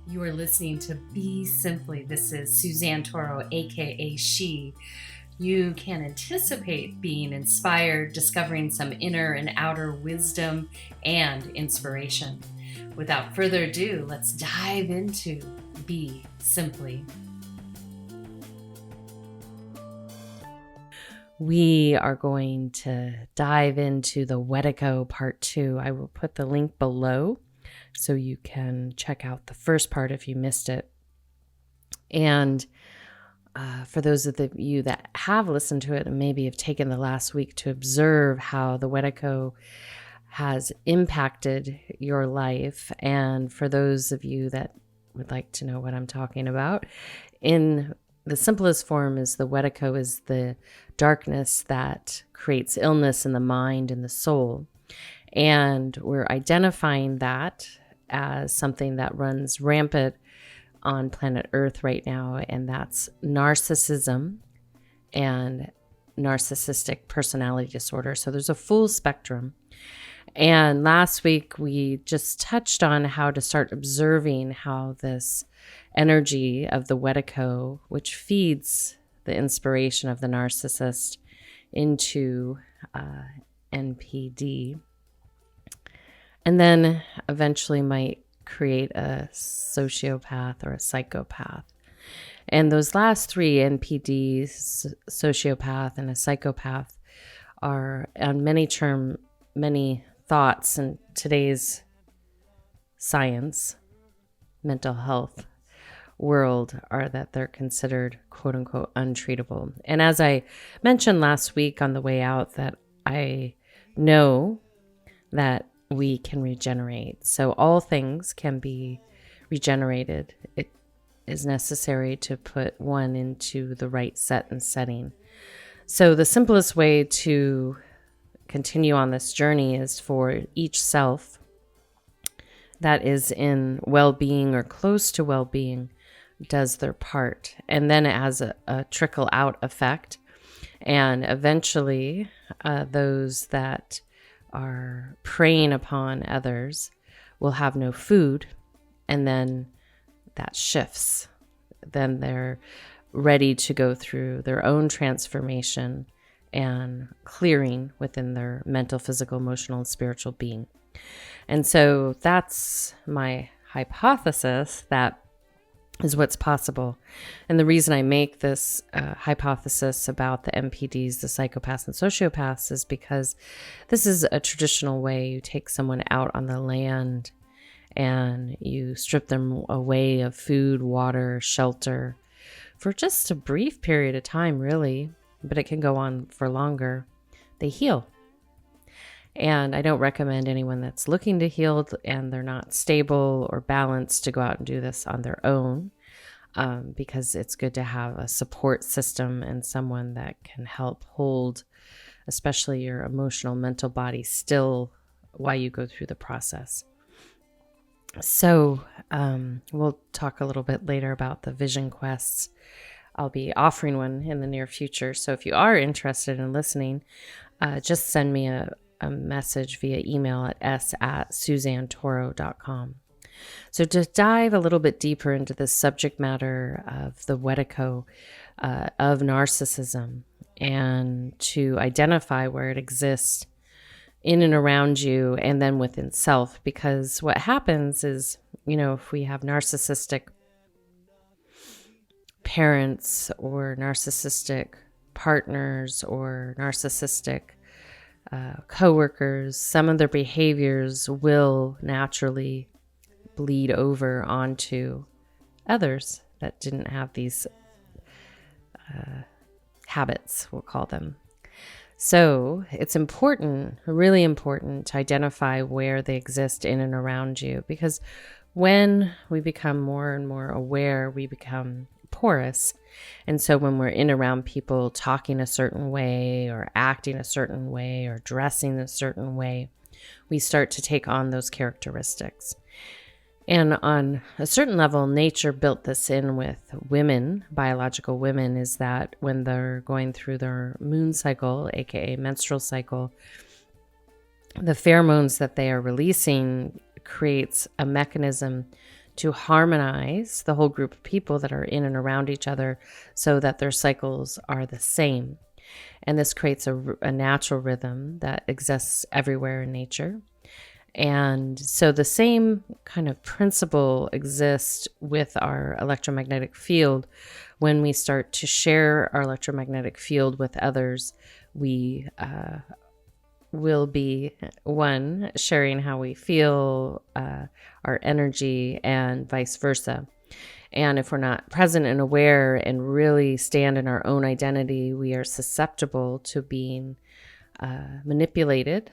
You are listening to Be Simply. This is Suzanne Toro, aka She. You can anticipate being inspired, discovering some inner and outer wisdom and inspiration. Without further ado, let's dive into Be Simply. We are going to dive into the Wetiko Part 2. I will put the link below so you can check out the first part if you missed it. And for those of you that have listened to it and maybe have taken the last week to observe how the Wetiko has impacted your life, and for those of you that would like to know what I'm talking about, in the simplest form is the Wetiko is the darkness that creates illness in the mind and the soul. And we're identifying that as something that runs rampant on planet Earth right now, and that's narcissism and narcissistic personality disorder. So there's a full spectrum. And last week we just touched on how to start observing how this energy of the Wetiko, which feeds the inspiration of the narcissist into NPD, and then eventually might create a sociopath or a psychopath. And those last three, NPD, sociopath, and a psychopath, are on many thoughts in today's science, mental health world, are that they're considered quote unquote untreatable. And as I mentioned last week on the way out, that I know that we can regenerate. So all things can be regenerated. It is necessary to put one into the right set and setting. So the simplest way to continue on this journey is for each self that is in well-being or close to well-being does their part. And then it has a trickle-out effect. And eventually those that are preying upon others will have no food, and then that shifts. Then they're ready to go through their own transformation and clearing within their mental, physical, emotional, and spiritual being. And so that's my hypothesis. That is what's possible. And the reason I make this hypothesis about the MPDs, the psychopaths and sociopaths, is because this is a traditional way. You take someone out on the land and you strip them away of food, water, shelter for just a brief period of time, really, but it can go on for longer. They heal. And I don't recommend anyone that's looking to heal and they're not stable or balanced to go out and do this on their own, because it's good to have a support system and someone that can help hold, especially your emotional, mental body still while you go through the process. So we'll talk a little bit later about the vision quests. I'll be offering one in the near future. So if you are interested in listening, just send me a message via email at s@suzannetoro.com. So to dive a little bit deeper into the subject matter of the Wetiko, of narcissism, and to identify where it exists in and around you and then within self, because what happens is, if we have narcissistic parents or narcissistic partners or narcissistic coworkers, some of their behaviors will naturally bleed over onto others that didn't have these habits, we'll call them. So it's important, really important, to identify where they exist in and around you, because when we become more and more aware, we become porous. And so when we're in around people talking a certain way or acting a certain way or dressing a certain way, we start to take on those characteristics. And on a certain level, nature built this in with women, biological women, is that when they're going through their moon cycle, aka menstrual cycle, the pheromones that they are releasing creates a mechanism to harmonize the whole group of people that are in and around each other so that their cycles are the same. And this creates a natural rhythm that exists everywhere in nature. And so the same kind of principle exists with our electromagnetic field. When we start to share our electromagnetic field with others, we will be, one, sharing how we feel, our energy, and vice versa. And if we're not present and aware and really stand in our own identity, we are susceptible to being manipulated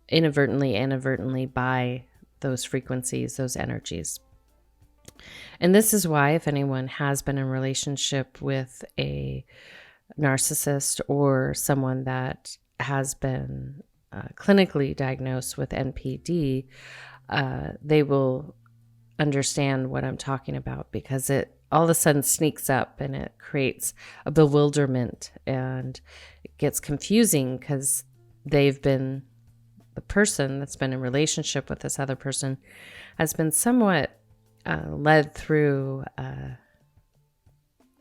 inadvertently and inadvertently by those frequencies, those energies. And this is why, if anyone has been in a relationship with a narcissist or someone that has been clinically diagnosed with NPD, they will understand what I'm talking about, because it all of a sudden sneaks up and it creates a bewilderment, and it gets confusing because they've been, the person that's been in relationship with this other person has been somewhat led through a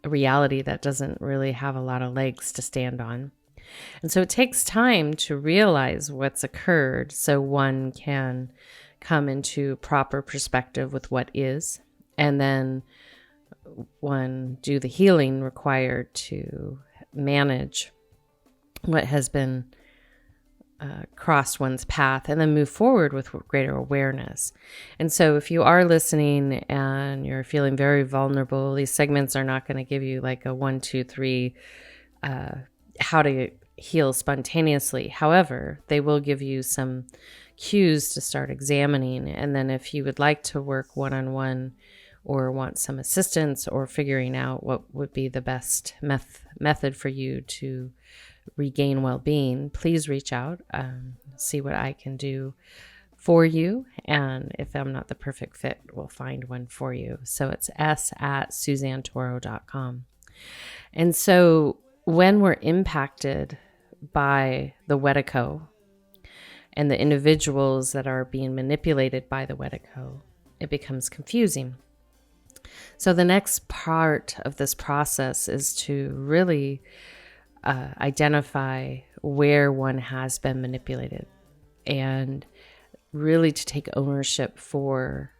reality that doesn't really have a lot of legs to stand on. And so it takes time to realize what's occurred so one can come into proper perspective with what is, and then one do the healing required to manage what has been crossed one's path, and then move forward with greater awareness. And so if you are listening and you're feeling very vulnerable, these segments are not going to give you like a 1, 2, 3 how to heal spontaneously. However, they will give you some cues to start examining. And then if you would like to work one-on-one or want some assistance or figuring out what would be the best method for you to regain well-being, please reach out, see what I can do for you. And if I'm not the perfect fit, we'll find one for you. So it's s@suzannetoro.com. And so when we're impacted by the Wetiko and the individuals that are being manipulated by the Wetiko, it becomes confusing. So the next part of this process is to really identify where one has been manipulated, and really to take ownership for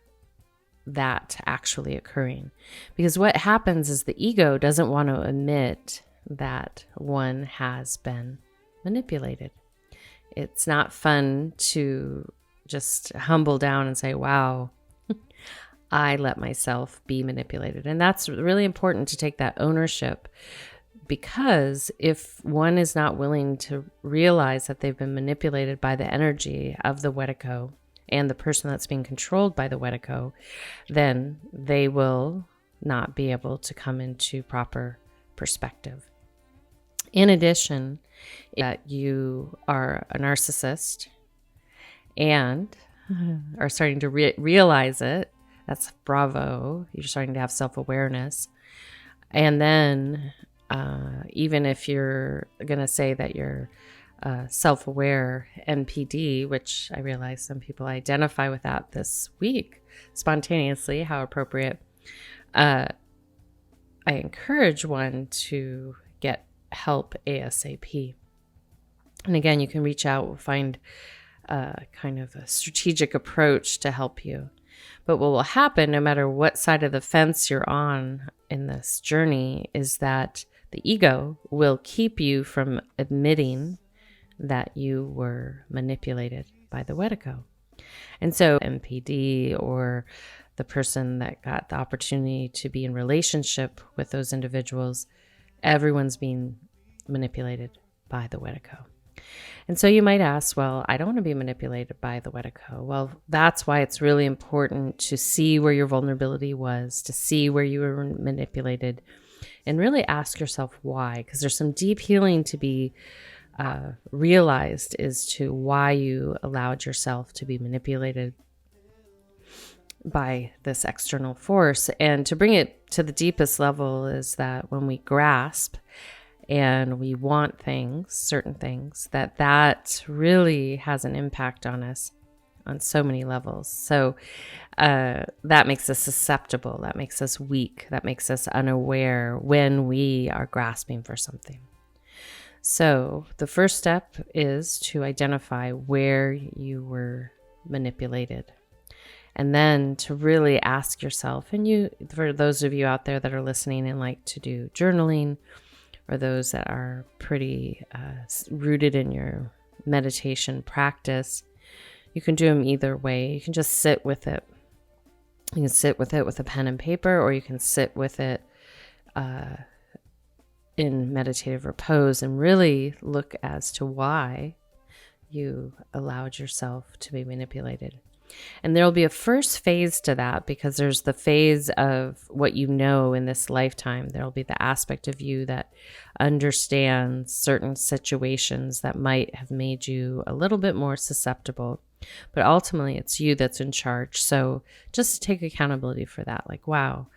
that actually occurring. Because what happens is the ego doesn't want to admit that one has been manipulated. It's not fun to just humble down and say, wow, I let myself be manipulated. And that's really important, to take that ownership, because if one is not willing to realize that they've been manipulated by the energy of the Wetiko and the person that's being controlled by the Wetiko, then they will not be able to come into proper perspective. In addition, that you are a narcissist and are starting to realize it, that's bravo. You're starting to have self-awareness. And then even if you're going to say that you're self-aware NPD, which I realize some people identify with that this week spontaneously, how appropriate, I encourage one to get help ASAP. And again, you can reach out, find kind of a strategic approach to help you. But what will happen, no matter what side of the fence you're on in this journey, is that the ego will keep you from admitting that you were manipulated by the Wetiko. And so NPD, or the person that got the opportunity to be in relationship with those individuals, everyone's being manipulated by the Wetiko. And so you might ask, well, I don't want to be manipulated by the Wetiko. Well, that's why it's really important to see where your vulnerability was, to see where you were manipulated, and really ask yourself why, because there's some deep healing to be realized as to why you allowed yourself to be manipulated by this external force. And to bring it to the deepest level is that when we grasp and we want things, certain things, that really has an impact on us on so many levels. So that makes us susceptible. That makes us weak. That makes us unaware when we are grasping for something. So the first step is to identify where you were manipulated. And then to really ask yourself, and you, for those of you out there that are listening and like to do journaling, or those that are pretty rooted in your meditation practice, you can do them either way. You can just sit with it. You can sit with it with a pen and paper, or you can sit with it in meditative repose and really look as to why you allowed yourself to be manipulated. And there will be a first phase to that, because there's the phase of what you know in this lifetime. There will be the aspect of you that understands certain situations that might have made you a little bit more susceptible. But ultimately, it's you that's in charge. So just take accountability for that. Like, wow,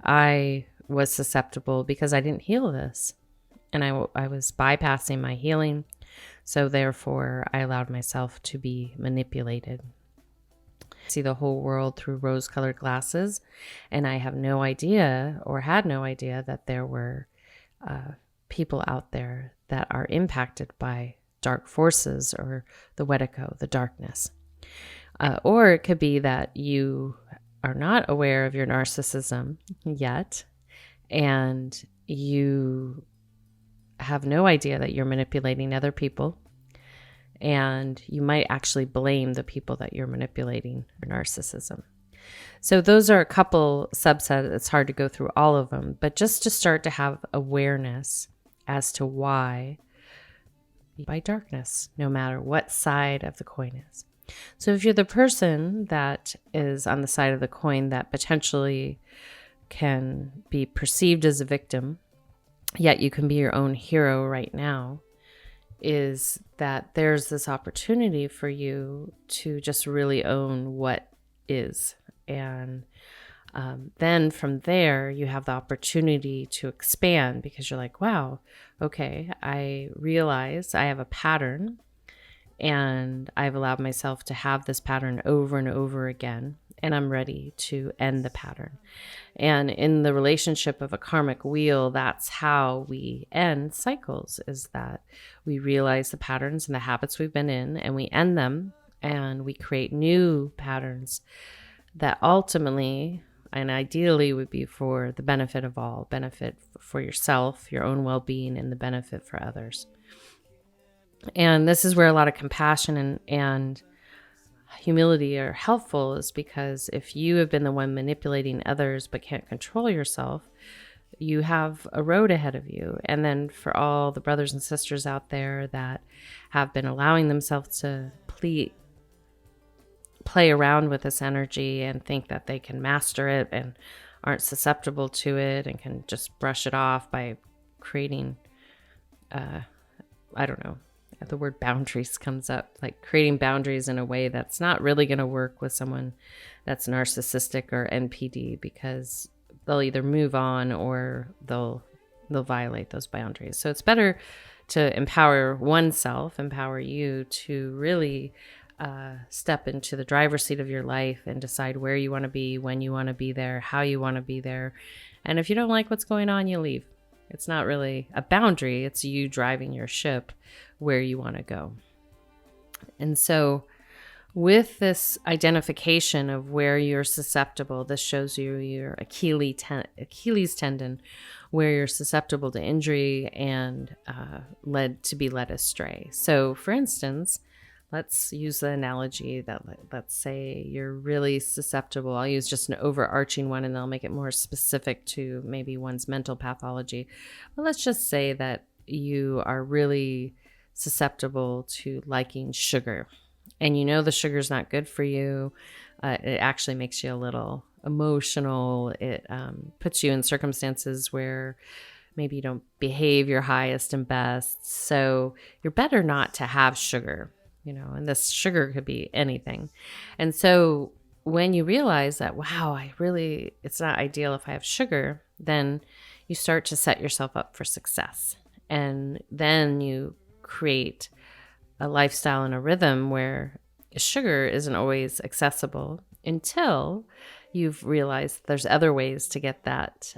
I was susceptible because I didn't heal this. And I was bypassing my healing. So therefore, I allowed myself to be manipulated. See the whole world through rose-colored glasses, and I have no idea, or had no idea, that there were people out there that are impacted by dark forces, or the Wetiko, the darkness. Or it could be that you are not aware of your narcissism yet, and you have no idea that you're manipulating other people. And you might actually blame the people that you're manipulating for narcissism. So those are a couple subsets. It's hard to go through all of them, but just to start to have awareness as to why by darkness, no matter what side of the coin is. So if you're the person that is on the side of the coin that potentially can be perceived as a victim, yet you can be your own hero right now, is that there's this opportunity for you to just really own what is. And then from there, you have the opportunity to expand, because you're like, wow, okay, I realize I have a pattern, and I've allowed myself to have this pattern over and over again, and I'm ready to end the pattern. And in the relationship of a karmic wheel, that's how we end cycles, is that we realize the patterns and the habits we've been in, and we end them, and we create new patterns that ultimately and ideally would be for the benefit of all, benefit for yourself, your own well-being, and the benefit for others. And this is where a lot of compassion and humility are helpful, is because if you have been the one manipulating others but can't control yourself, you have a road ahead of you. And then for all the brothers and sisters out there that have been allowing themselves to play around with this energy and think that they can master it and aren't susceptible to it and can just brush it off by creating, I don't know, the word boundaries comes up, like creating boundaries in a way that's not really going to work with someone that's narcissistic or NPD, because they'll either move on or they'll violate those boundaries. So it's better to empower oneself, empower you to really step into the driver's seat of your life and decide where you want to be, when you want to be there, how you want to be there. And if you don't like what's going on, you leave. It's not really a boundary. It's you driving your ship where you want to go. And so with this identification of where you're susceptible, this shows you your Achilles tendon, where you're susceptible to injury and led astray. So for instance, let's use the analogy that, let's say you're really susceptible. I'll use just an overarching one, and I'll make it more specific to maybe one's mental pathology. But let's just say that you are really susceptible to liking sugar, and you know the sugar's not good for you. It actually makes you a little emotional. It puts you in circumstances where maybe you don't behave your highest and best. So you're better not to have sugar. And this sugar could be anything. And so when you realize that, wow, it's not ideal if I have sugar, then you start to set yourself up for success. And then you create a lifestyle and a rhythm where sugar isn't always accessible until you've realized there's other ways to get that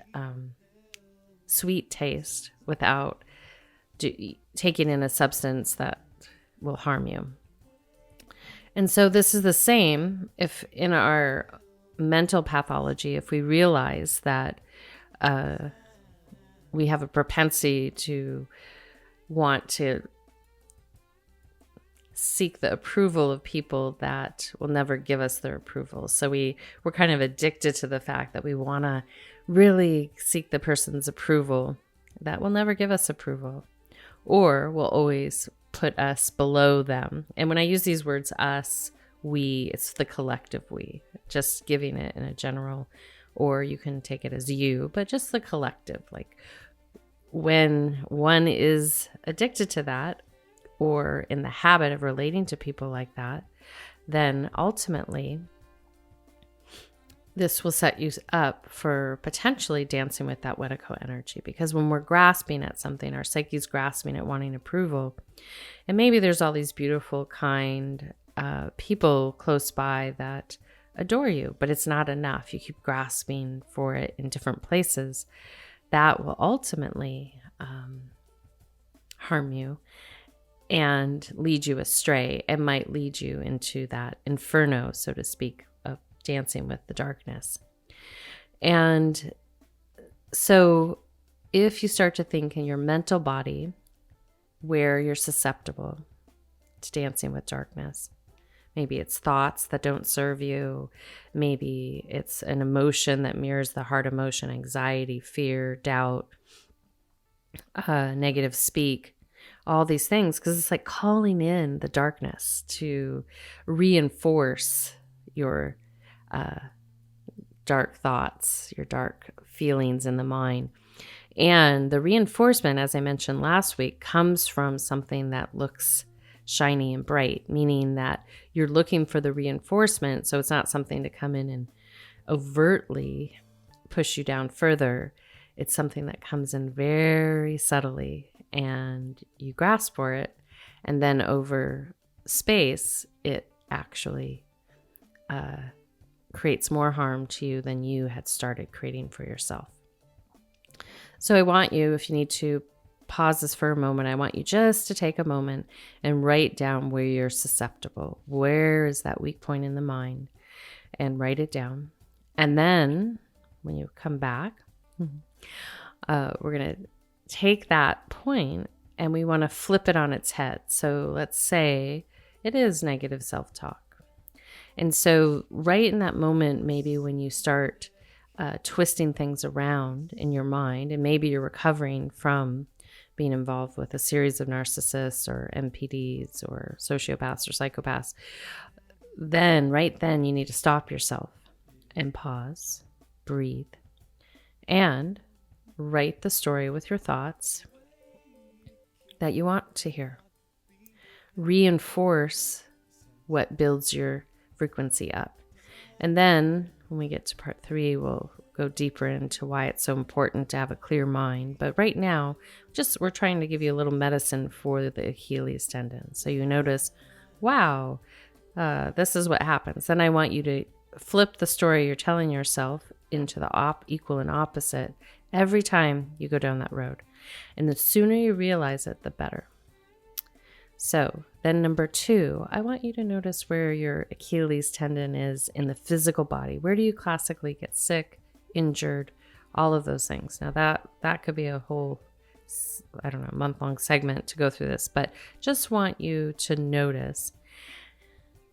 sweet taste without taking in a substance that will harm you. And so this is the same if in our mental pathology, if we realize that we have a propensity to want to seek the approval of people that will never give us their approval. So we're kind of addicted to the fact that we want to really seek the person's approval that will never give us approval, or will always put us below them. And when I use these words, us, we, it's the collective we, just giving it in a general, or you can take it as you, but just the collective. Like when one is addicted to that, or in the habit of relating to people like that, then ultimately this will set you up for potentially dancing with that Wetiko energy. Because when we're grasping at something, our psyche's grasping at wanting approval, and maybe there's all these beautiful, kind people close by that adore you, but it's not enough. You keep grasping for it in different places. That will ultimately harm you and lead you astray, and might lead you into that inferno, so to speak, of dancing with the darkness. And so if you start to think in your mental body where you're susceptible to dancing with darkness, maybe it's thoughts that don't serve you, maybe it's an emotion that mirrors the heart emotion, anxiety, fear, doubt, negative speak, all these things, because it's like calling in the darkness to reinforce your dark thoughts, your dark feelings in the mind. And the reinforcement, as I mentioned last week, comes from something that looks shiny and bright, meaning that you're looking for the reinforcement. So it's not something to come in and overtly push you down further. It's something that comes in very subtly, and you grasp for it, and then over space it actually creates more harm to you than you had started creating for yourself. So I want you, if you need to pause this for a moment, I want you just to take a moment and write down where you're susceptible. Where is that weak point in the mind? And write it down. And then when you come back, we're going to take that point and we want to flip it on its head. So let's say it is negative self-talk. And so right in that moment, maybe when you start twisting things around in your mind, and maybe you're recovering from being involved with a series of narcissists or MPDs or sociopaths or psychopaths, then right then you need to stop yourself and pause, breathe, and write the story with your thoughts that you want to hear. Reinforce what builds your frequency up. And then when we get to part 3, we'll go deeper into why it's so important to have a clear mind. But right now, we're trying to give you a little medicine for the Achilles tendon. So you notice, wow, this is what happens. Then I want you to flip the story you're telling yourself into the equal and opposite every time you go down that road. And the sooner you realize it, the better. So then number 2, I want you to notice where your Achilles tendon is in the physical body. Where do you classically get sick, injured, all of those things? Now that could be a whole, month-long segment to go through this, but just want you to notice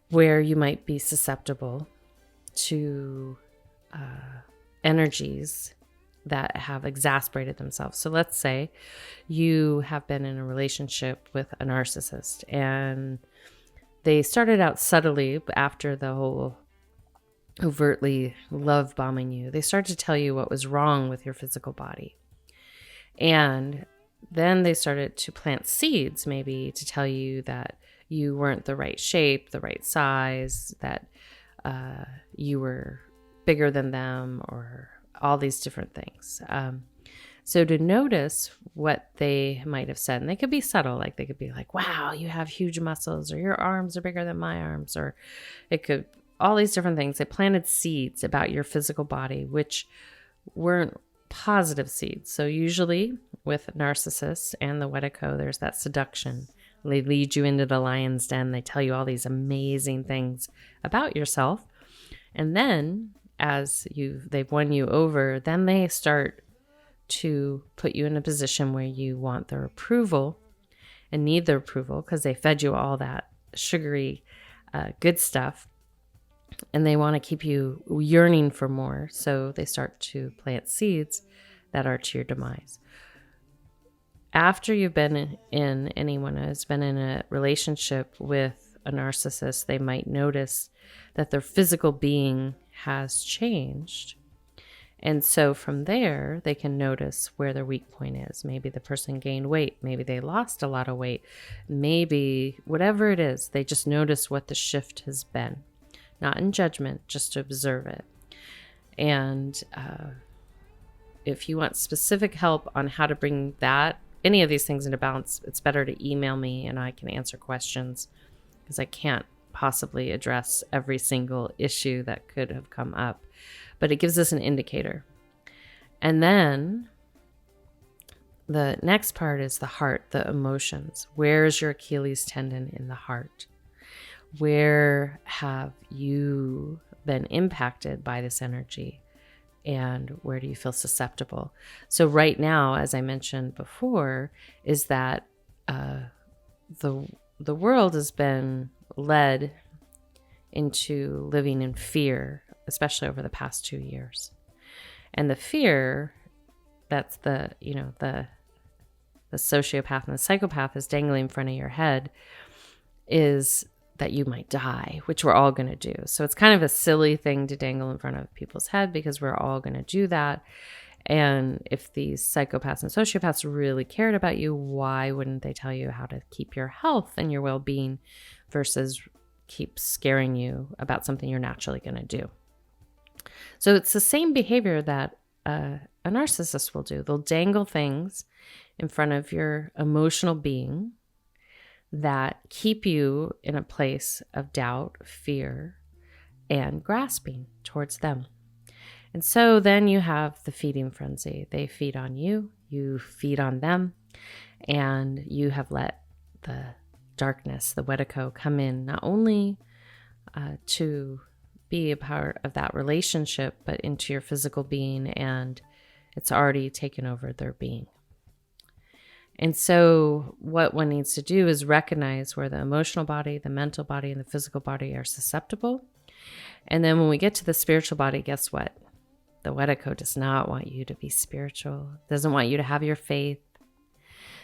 where you might be susceptible to energies that have exasperated themselves. So let's say you have been in a relationship with a narcissist and they started out subtly after the whole overtly love bombing you. They started to tell you what was wrong with your physical body. And then they started to plant seeds, maybe to tell you that you weren't the right shape, the right size, that you were bigger than them, or all these different things. So to notice what they might have said, and they could be subtle, like they could be like, wow, you have huge muscles, or your arms are bigger than my arms, or it could, all these different things. They planted seeds about your physical body, which weren't positive seeds. So usually with narcissists and the Wetiko, there's that seduction. They lead you into the lion's den. They tell you all these amazing things about yourself. And then as they've won you over, then they start to put you in a position where you want their approval and need their approval because they fed you all that sugary, good stuff. And they want to keep you yearning for more. So they start to plant seeds that are to your demise. After you've been anyone has been in a relationship with a narcissist, they might notice that their physical being has changed. And so from there, they can notice where their weak point is. Maybe the person gained weight. Maybe they lost a lot of weight. Maybe whatever it is, they just notice what the shift has been. Not in judgment, just to observe it. And if you want specific help on how to bring any of these things into balance, it's better to email me and I can answer questions because I can't possibly address every single issue that could have come up. But it gives us an indicator. And then the next part is the heart, the emotions. Where is your Achilles tendon in the heart? Where have you been impacted by this energy? And where do you feel susceptible? So right now, as I mentioned before, is that the world has been led into living in fear, especially over the past 2 years. And the fear, that's the sociopath and the psychopath is dangling in front of your head, is that you might die, which we're all going to do. So it's kind of a silly thing to dangle in front of people's head because we're all going to do that. And if these psychopaths and sociopaths really cared about you, why wouldn't they tell you how to keep your health and your well-being versus keep scaring you about something you're naturally going to do? So it's the same behavior that a narcissist will do. They'll dangle things in front of your emotional being that keep you in a place of doubt, fear, and grasping towards them. And so then you have the feeding frenzy. They feed on you, you feed on them, and you have let the darkness, the Wetiko, come in not only to be a part of that relationship, but into your physical being, and it's already taken over their being. And so what one needs to do is recognize where the emotional body, the mental body, and the physical body are susceptible. And then when we get to the spiritual body, guess what? The Wetiko does not want you to be spiritual, doesn't want you to have your faith.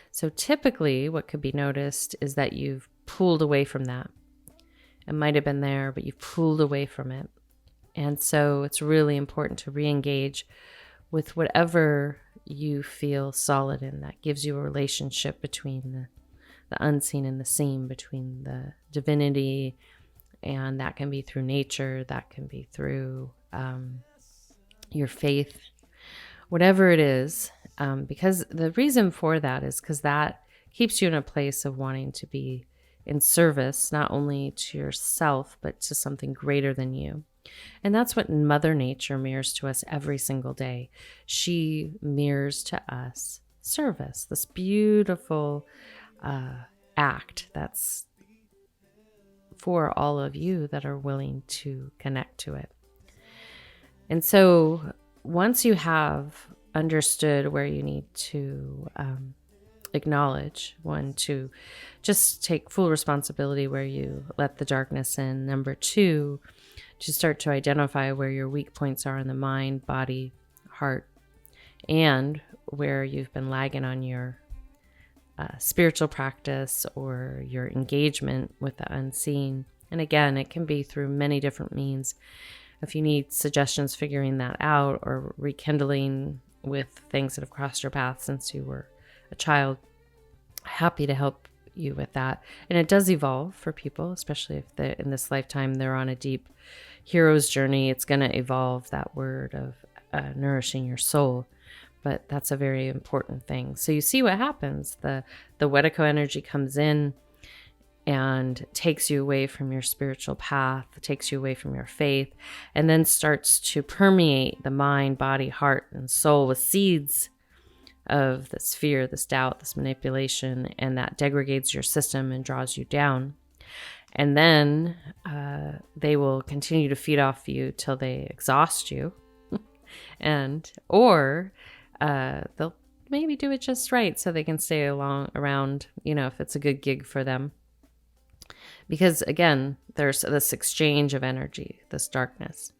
So typically what could be noticed is that you've pulled away from that. It might have been there, but you've pulled away from it. And so it's really important to re-engage with whatever you feel solid in, that gives you a relationship between the unseen and the seen, between the divinity, and that can be through nature, that can be through your faith, whatever it is, because the reason for that is because that keeps you in a place of wanting to be in service, not only to yourself, but to something greater than you. And that's what Mother Nature mirrors to us every single day. She mirrors to us service, this beautiful act that's for all of you that are willing to connect to it. And so once you have understood where you need to acknowledge, one, to just take full responsibility where you let the darkness in. Number two, to start to identify where your weak points are in the mind, body, heart, and where you've been lagging on your spiritual practice or your engagement with the unseen. And again, it can be through many different means. If you need suggestions figuring that out or rekindling with things that have crossed your path since you were a child, happy to help you with that. And it does evolve for people, especially if they're in this lifetime they're on a deep hero's journey. It's going to evolve, that word of nourishing your soul. but that's a very important thing. So you see what happens. The Wetiko energy comes in and takes you away from your spiritual path, takes you away from your faith, and then starts to permeate the mind, body, heart, and soul with seeds of this fear, this doubt, this manipulation, and that degrades your system and draws you down. And then they will continue to feed off you till they exhaust you, or they'll maybe do it just right so they can stay around, if it's a good gig for them. Because again, there's this exchange of energy, this darkness.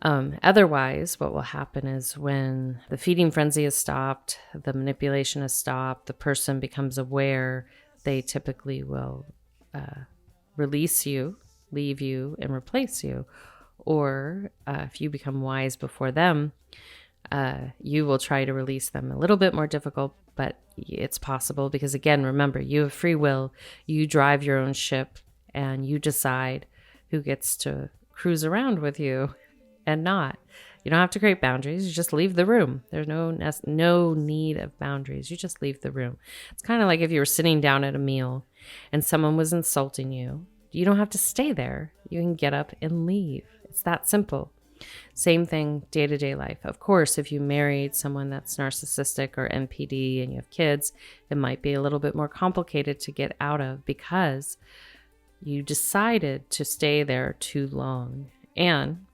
Otherwise, what will happen is when the feeding frenzy is stopped, the manipulation is stopped, the person becomes aware, they typically will release you, leave you, and replace you. Or if you become wise before them, you will try to release them. A little bit more difficult, but it's possible because, again, remember, you have free will. You drive your own ship, and you decide who gets to cruise around with you and not. You don't have to create boundaries. You just leave the room. There's no need of boundaries. You just leave the room. It's kind of like if you were sitting down at a meal and someone was insulting you. You don't have to stay there. You can get up and leave. It's that simple. Same thing day-to-day life. Of course, if you married someone that's narcissistic or NPD and you have kids, it might be a little bit more complicated to get out of because you decided to stay there too long. And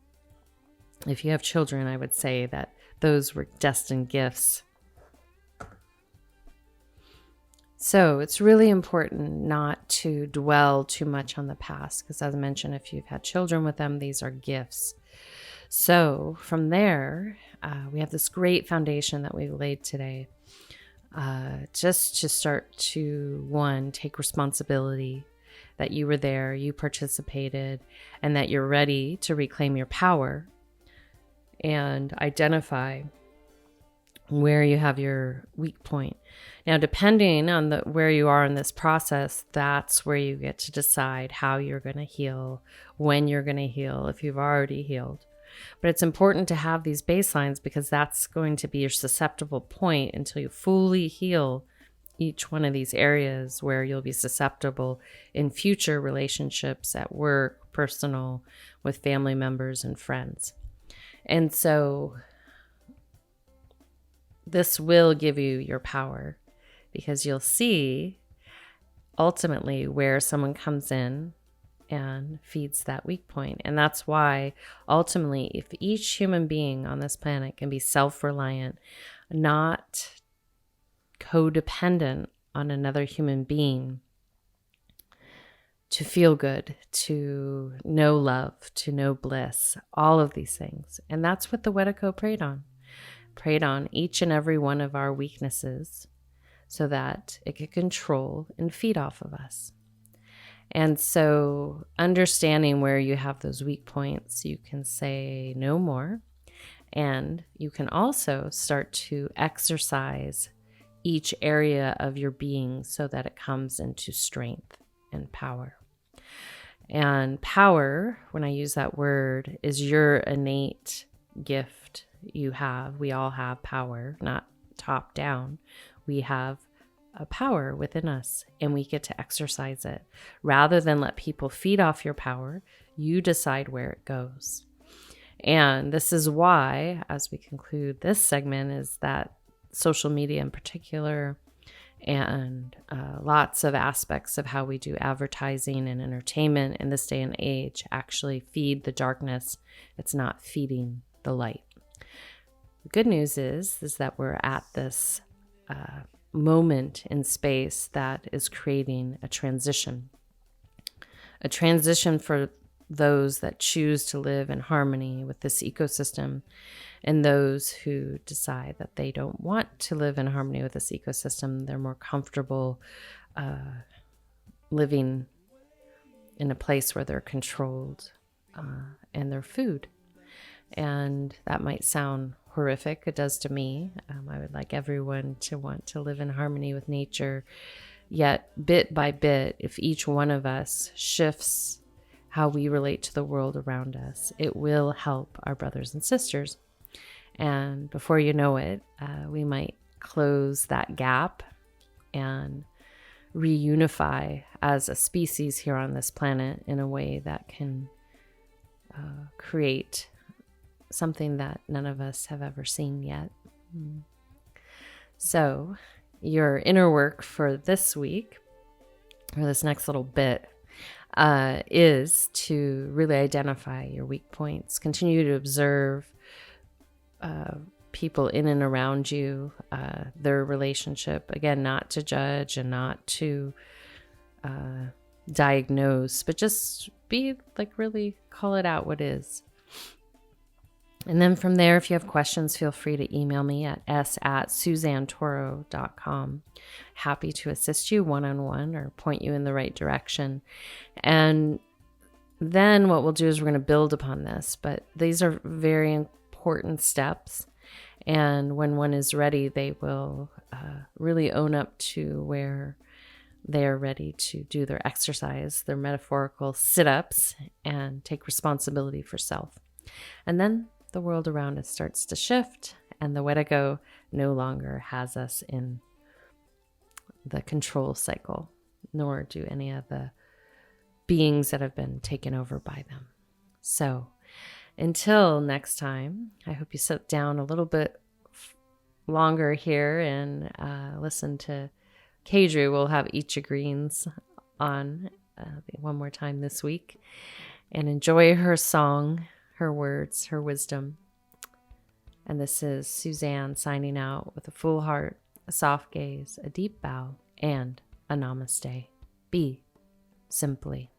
if you have children, I would say that those were destined gifts. So it's really important not to dwell too much on the past because, as I mentioned, if you've had children with them, these are gifts. So from there, we have this great foundation that we've laid today. Just to start to, one, take responsibility that you were there, you participated, and that you're ready to reclaim your power and identify where you have your weak point. Now, depending on where you are in this process, that's where you get to decide how you're going to heal, when you're going to heal, if you've already healed. But it's important to have these baselines because that's going to be your susceptible point until you fully heal each one of these areas where you'll be susceptible in future relationships at work, personal, with family members and friends. And so this will give you your power because you'll see ultimately where someone comes in and feeds that weak point. And that's why ultimately, if each human being on this planet can be self-reliant, not codependent on another human being, to feel good, to know love, to know bliss, all of these things. And that's what the Wetiko preyed on each and every one of our weaknesses so that it could control and feed off of us. And so understanding where you have those weak points, you can say no more. And you can also start to exercise each area of your being so that it comes into strength and power. And power, when I use that word, is your innate gift you have. We all have power, not top down. We have a power within us and we get to exercise it. Rather than let people feed off your power, you decide where it goes. And this is why, as we conclude this segment, is that social media in particular and lots of aspects of how we do advertising and entertainment in this day and age actually feed the darkness. It's not feeding the light. The good news is that we're at this moment in space that is creating a transition for those that choose to live in harmony with this ecosystem and those who decide that they don't want to live in harmony with this ecosystem. They're more comfortable living in a place where they're controlled and their food. And that might sound horrific. It does to me. I would like everyone to want to live in harmony with nature. Yet, bit by bit, if each one of us shifts how we relate to the world around us, it will help our brothers and sisters. And before you know it, we might close that gap and reunify as a species here on this planet in a way that can create something that none of us have ever seen yet. So your inner work for this week, or this next little bit, is to really identify your weak points. Continue to observe people in and around you, their relationship. Again, not to judge and not to diagnose, but just be like, really call it out what is. And then from there, if you have questions, feel free to email me at s@suzannetoro.com. Happy to assist you one-on-one or point you in the right direction. And then what we'll do is we're going to build upon this, but these are very important steps. And when one is ready, they will really own up to where they are ready to do their exercise, their metaphorical sit-ups, and take responsibility for self. And then the world around us starts to shift, and the Wetiko no longer has us in the control cycle, nor do any of the beings that have been taken over by them. So until next time, I hope you sit down a little bit longer here and listen to Kadru. We'll have Each Greens on one more time this week, and enjoy her song, her words, her wisdom. And this is Suzanne signing out with a full heart, a soft gaze, a deep bow, and a namaste. Be simply.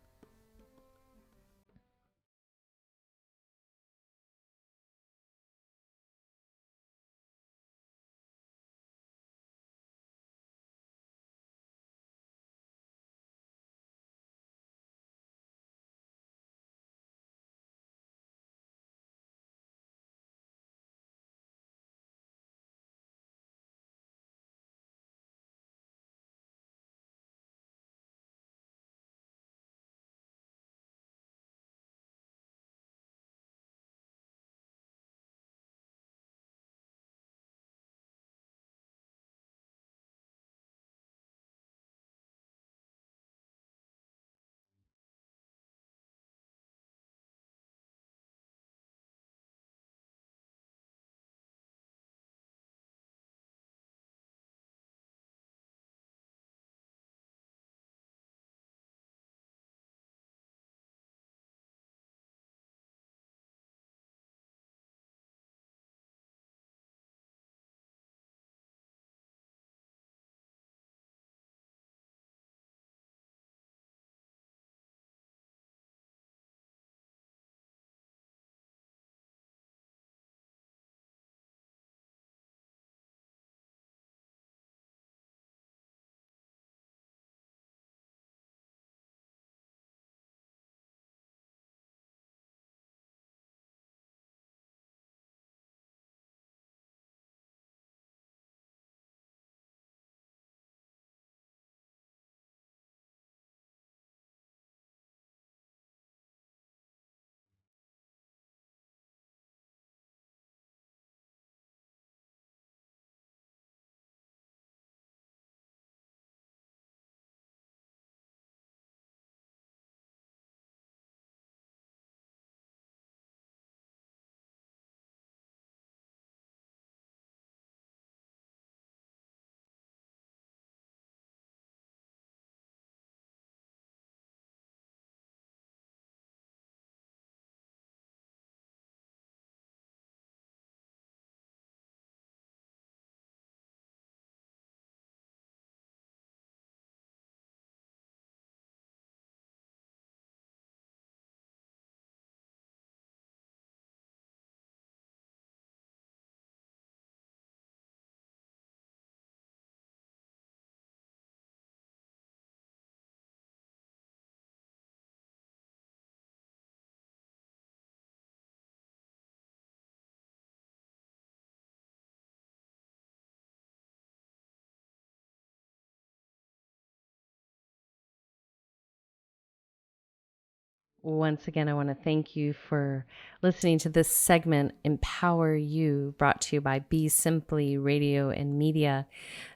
Once again, I want to thank you for listening to this segment, Empower You, brought to you by BeSimply Radio and Media.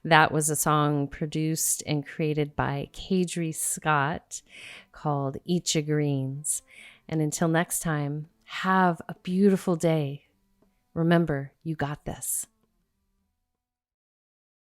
That was a song produced and created by Kadri Scott called Eat Ya Greens. And until next time, have a beautiful day. Remember, you got this.